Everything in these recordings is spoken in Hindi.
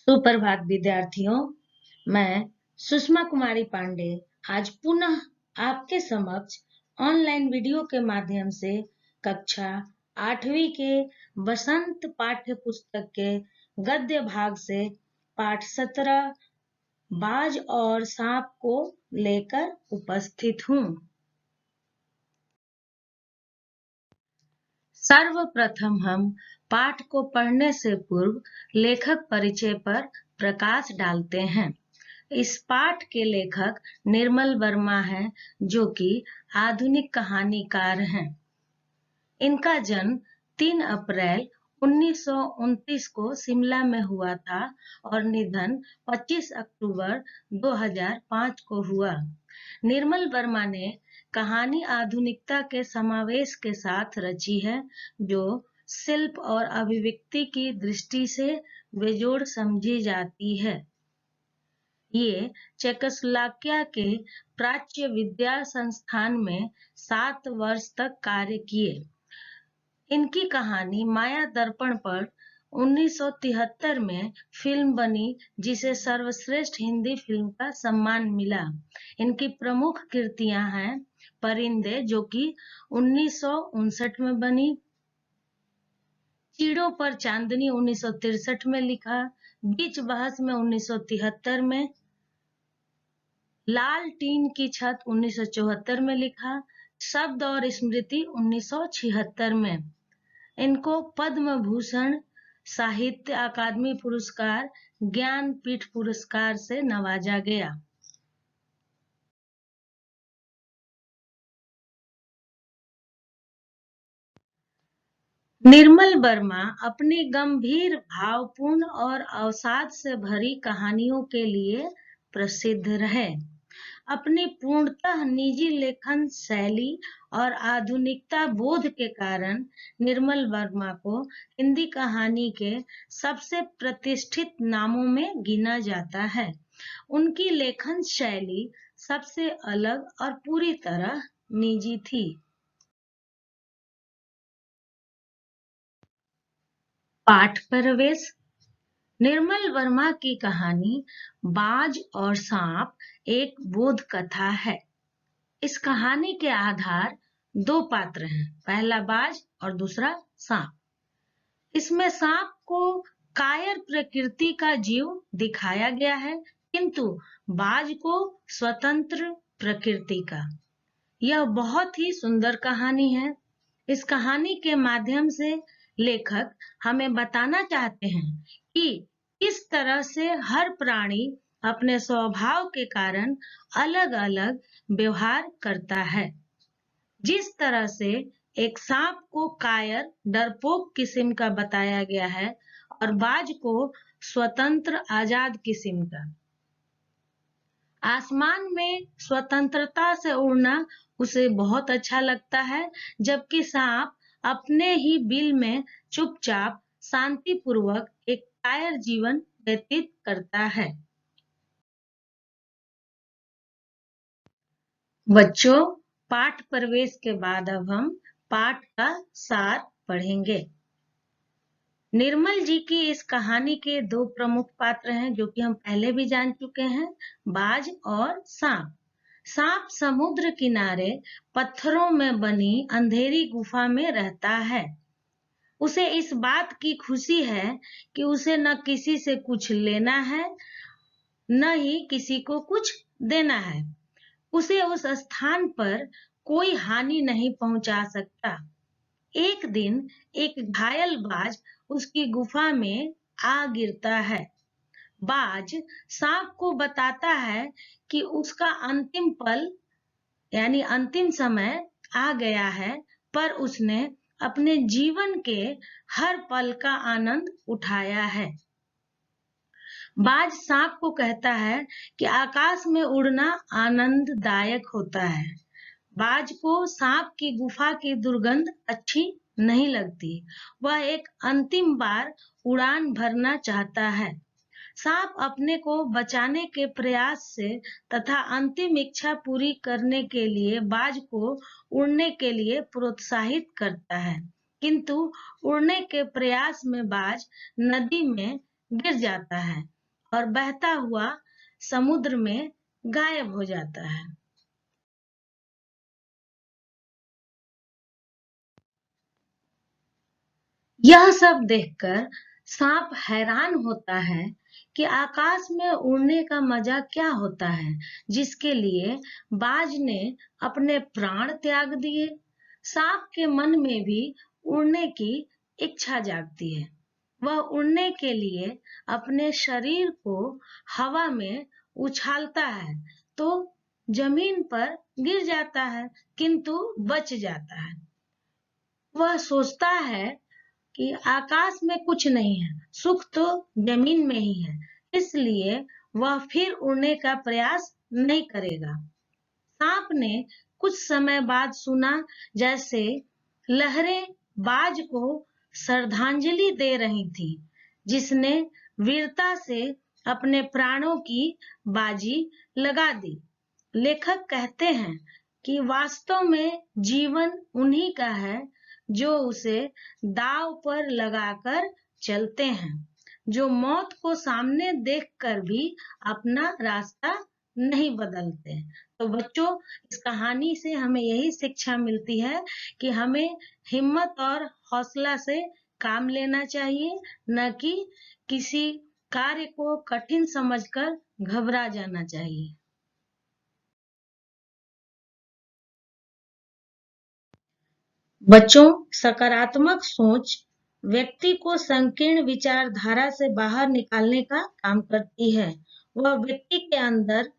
सुप्रभात विद्यार्थियों, मैं सुषमा कुमारी पांडे आज पुनः आपके समक्ष ऑनलाइन वीडियो के माध्यम से कक्षा 8वीं के बसंत पाठ्य पुस्तक के गद्य भाग से पाठ 17 बाज और सांप को लेकर उपस्थित हूँ। सर्वप्रथम हम पाठ को पढ़ने से पूर्व लेखक परिचय पर प्रकाश डालते हैं। इस पाठ के लेखक निर्मल वर्मा हैं, जो कि आधुनिक कहानीकार हैं। इनका जन्म 3 अप्रैल 1929 को शिमला में हुआ था और निधन 25 अक्टूबर 2005 को हुआ। निर्मल वर्मा ने कहानी आधुनिकता के समावेश के साथ रची है, जो शिल्प और अभिव्यक्ति की दृष्टि से बेजोड़ समझी जाती है। ये चेकोस्लोवाकिया के प्राच्य विद्या संस्थान में 7 वर्ष तक कार्य किए। इनकी कहानी माया दर्पण पर 1973 में फिल्म बनी, जिसे सर्वश्रेष्ठ हिंदी फिल्म का सम्मान मिला। इनकी प्रमुख कृतियां हैं परिंदे, जो कि 1959 में बनी, चीड़ों पर चांदनी 1963 में लिखा, बीच बहस में 1973 में, लाल टीन की छत 1974 में लिखा, शब्द और स्मृति 1976 में। इनको पद्म भूषण, साहित्य अकादमी पुरस्कार, ज्ञानपीठ पुरस्कार से नवाजा गया। निर्मल वर्मा अपनी गंभीर, भावपूर्ण और अवसाद से भरी कहानियों के लिए प्रसिद्ध रहे। अपनी पूर्णतः निजी लेखन शैली और आधुनिकता बोध के कारण निर्मल वर्मा को हिंदी कहानी के सबसे प्रतिष्ठित नामों में गिना जाता है। उनकी लेखन शैली सबसे अलग और पूरी तरह निजी थी। पाठ प्रवेश। निर्मल वर्मा की कहानी बाज और सांप एक बोध कथा है। इस कहानी के आधार 2 पात्र हैं, पहला बाज और दूसरा सांप। इसमें सांप को कायर प्रकृति का जीव दिखाया गया है, किंतु बाज को स्वतंत्र प्रकृति का। यह बहुत ही सुंदर कहानी है। इस कहानी के माध्यम से लेखक हमें बताना चाहते हैं कि किस तरह से हर प्राणी अपने स्वभाव के कारण अलग-अलग व्यवहार करता है। जिस तरह से एक सांप को कायर, डरपोक किस्म का बताया गया है और बाज को स्वतंत्र, आजाद किस्म का। आसमान में स्वतंत्रता से उड़ना उसे बहुत अच्छा लगता है, जबकि सांप अपने ही बिल में चुपचाप, शांतिपूर्वक एक कायर जीवन व्यतीत करता है। बच्चों, पाठ प्रवेश के बाद अब हम पाठ का सार पढ़ेंगे। निर्मल जी की इस कहानी के 2 प्रमुख पात्र हैं, जो कि हम पहले भी जान चुके हैं, बाज और सांप। सांप समुद्र किनारे पत्थरों में बनी अंधेरी गुफा में रहता है। उसे इस बात की खुशी है कि उसे न किसी से कुछ लेना है, न ही किसी को कुछ देना है। उसे उस स्थान पर कोई हानि नहीं पहुंचा सकता। एक दिन एक घायल बाज उसकी गुफा में आ गिरता है। बाज सांप को बताता है कि उसका अंतिम पल यानी अंतिम समय आ गया है, पर उसने अपने जीवन के हर पल का आनंद उठाया है। बाज सांप को कहता है कि आकाश में उड़ना आनंददायक होता है। बाज को सांप की गुफा की दुर्गंध अच्छी नहीं लगती। वह एक अंतिम बार उड़ान भरना चाहता है। सांप अपने को बचाने के प्रयास से तथा अंतिम इच्छा पूरी करने के लिए बाज को उड़ने के लिए प्रोत्साहित करता है, किंतु उड़ने के प्रयास में बाज नदी में गिर जाता है। और बहता हुआ समुद्र में गायब हो जाता है। यह सब देखकर सांप हैरान होता है कि आकाश में उड़ने का मजा क्या होता है, जिसके लिए बाज ने अपने प्राण त्याग दिए। सांप के मन में भी उड़ने की इच्छा जागती है। वह उड़ने के लिए अपने शरीर को हवा में उछालता है तो जमीन पर गिर जाता है, किंतु बच जाता है। वह सोचता है कि आकाश में कुछ नहीं है, सुख तो जमीन में ही है, इसलिए वह फिर उड़ने का प्रयास नहीं करेगा। सांप ने कुछ समय बाद सुना जैसे लहरें बाज को श्रद्धांजलि दे रही थी, जिसने वीरता से अपने प्राणों की बाजी लगा दी। लेखक कहते हैं कि वास्तव में जीवन उन्हीं का है जो उसे दांव पर लगाकर चलते हैं, जो मौत को सामने देखकर भी अपना रास्ता नहीं बदलते। तो बच्चों, इस कहानी से हमें यही शिक्षा मिलती है कि हमें हिम्मत और हौसला से काम लेना चाहिए, न कि किसी कार्य को कठिन समझकर घबरा जाना चाहिए। बच्चों, सकारात्मक सोच व्यक्ति को संकीर्ण विचारधारा से बाहर निकालने का काम करती है। वह व्यक्ति के अंदर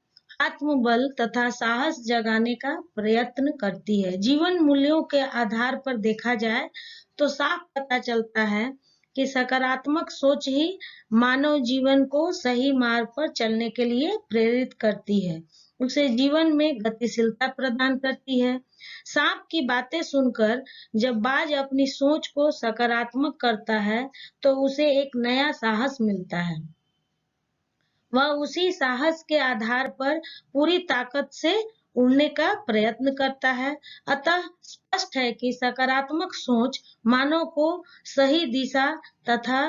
आत्मबल तथा साहस जगाने का प्रयत्न करती है। जीवन मूल्यों के आधार पर देखा जाए तो साफ पता चलता है कि सकारात्मक सोच ही मानव जीवन को सही मार्ग पर चलने के लिए प्रेरित करती है, उसे जीवन में गतिशीलता प्रदान करती है। सांप की बातें सुनकर जब बाज अपनी सोच को सकारात्मक करता है तो उसे एक नया साहस मिलता है। वह उसी साहस के आधार पर पूरी ताकत से उड़ने का प्रयत्न करता है। अतः स्पष्ट है कि सकारात्मक सोच मानव को सही दिशा तथा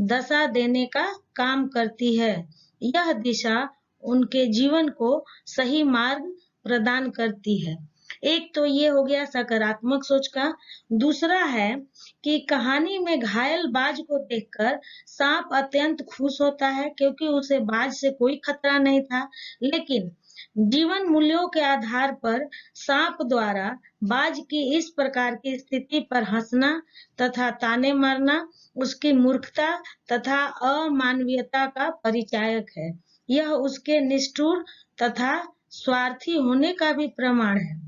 दशा देने का काम करती है। यह दिशा उनके जीवन को सही मार्ग प्रदान करती है। एक तो ये हो गया सकारात्मक सोच का। दूसरा है कि कहानी में घायल बाज को देखकर सांप अत्यंत खुश होता है, क्योंकि उसे बाज से कोई खतरा नहीं था। लेकिन जीवन मूल्यों के आधार पर सांप द्वारा बाज की इस प्रकार की स्थिति पर हंसना तथा ताने मारना उसकी मूर्खता तथा अमानवीयता का परिचायक है। यह उसके निष्ठुर तथा स्वार्थी होने का भी प्रमाण है।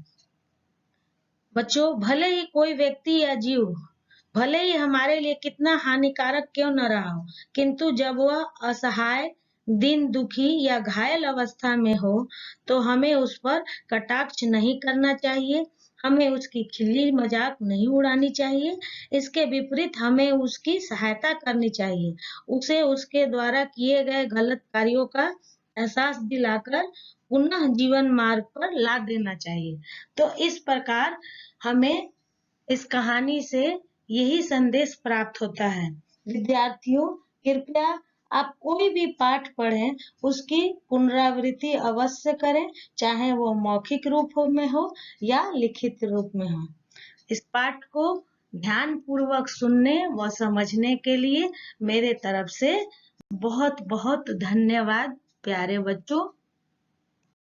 बच्चों, भले ही कोई व्यक्ति या जीव भले ही हमारे लिए कितना हानिकारक क्यों न रहा हो, किंतु जब वह असहाय, दीन दुखी या घायल अवस्था में हो तो हमें उस पर कटाक्ष नहीं करना चाहिए, हमें उसकी खिल्ली मजाक नहीं उड़ानी चाहिए। इसके विपरीत हमें उसकी सहायता करनी चाहिए, उसे उसके द्वारा किए गए गलत कार्यों का एहसास दिलाकर पुनः जीवन मार्ग पर ला देना चाहिए। तो इस प्रकार हमें इस कहानी से यही संदेश प्राप्त होता है। विद्यार्थियों, कृपया आप कोई भी पाठ पढ़ें उसकी पुनरावृत्ति अवश्य करें, चाहे वो मौखिक रूप में हो या लिखित रूप में हो। इस पाठ को ध्यान पूर्वक सुनने व समझने के लिए मेरे तरफ से बहुत बहुत धन्यवाद प्यारे बच्चों।